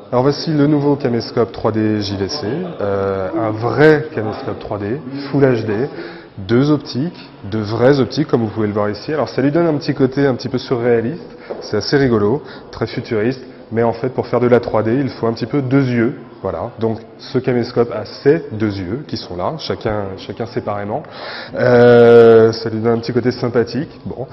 Alors voici le nouveau caméscope 3D JVC, un vrai caméscope 3D, Full HD, deux optiques, de vraies optiques comme vous pouvez le voir ici. Alors ça lui donne un petit côté un petit peu surréaliste, c'est assez rigolo, très futuriste, mais en fait pour faire de la 3D il faut un petit peu deux yeux. Voilà, donc ce caméscope a ses deux yeux qui sont là, chacun séparément. Ça lui donne un petit côté sympathique. Bon,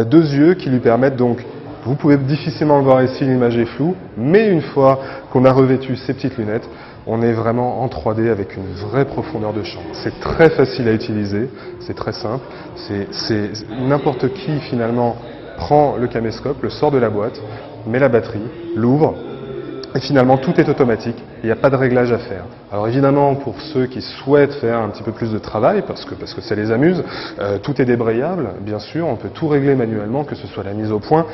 deux yeux qui lui permettent donc, vous pouvez difficilement le voir ici, l'image est floue, mais une fois qu'on a revêtu ces petites lunettes, on est vraiment en 3D avec une vraie profondeur de champ. C'est très facile à utiliser, c'est très simple. C'est n'importe qui finalement prend le caméscope, le sort de la boîte, met la batterie, l'ouvre. Et finalement, tout est automatique, il n'y a pas de réglage à faire. Alors évidemment, pour ceux qui souhaitent faire un petit peu plus de travail, parce que ça les amuse, tout est débrayable, bien sûr, on peut tout régler manuellement, que ce soit la mise au point.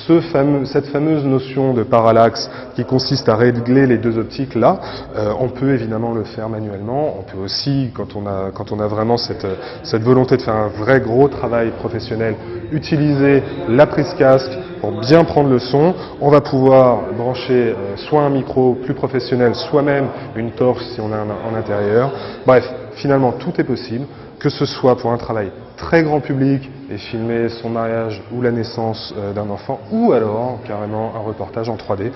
Cette fameuse notion de parallaxe qui consiste à régler les deux optiques là, on peut évidemment le faire manuellement. On peut aussi, quand on a vraiment cette volonté de faire un vrai gros travail professionnel, utiliser la prise casque pour bien prendre le son. On va pouvoir brancher soit un micro plus professionnel, soit même une torche si on a en intérieur. Bref, finalement tout est possible, que ce soit pour un travail très grand public et filmer son mariage ou la naissance d'un enfant, ou alors carrément un reportage en 3D.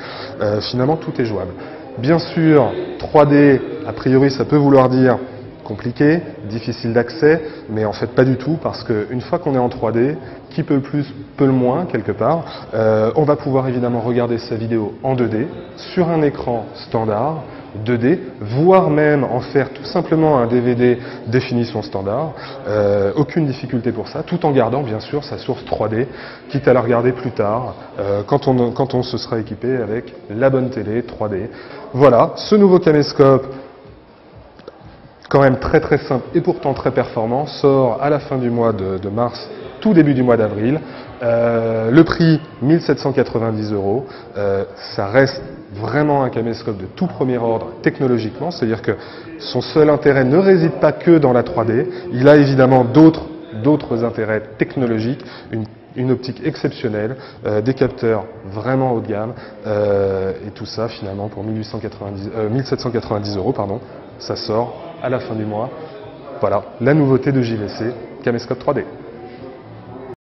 Finalement tout est jouable. Bien sûr, 3D, a priori ça peut vouloir dire compliqué, difficile d'accès, mais en fait pas du tout, parce qu'une fois qu'on est en 3D, qui peut le plus, peut le moins, quelque part, on va pouvoir évidemment regarder sa vidéo en 2D, sur un écran standard, 2D, voire même en faire tout simplement un DVD définition standard, aucune difficulté pour ça, tout en gardant bien sûr sa source 3D, quitte à la regarder plus tard, quand on se sera équipé avec la bonne télé 3D. Voilà, ce nouveau caméscope, quand même très très simple et pourtant très performant, sort à la fin du mois de mars, tout début du mois d'avril. Le prix 1790 €. Ça reste vraiment un caméscope de tout premier ordre technologiquement, c'est-à-dire que son seul intérêt ne réside pas que dans la 3D, il a évidemment d'autres intérêts technologiques, une optique exceptionnelle, des capteurs vraiment haut de gamme, et tout ça finalement pour 1790 €, pardon, ça sort à la fin du mois. Voilà, la nouveauté de JVC, caméscope 3D.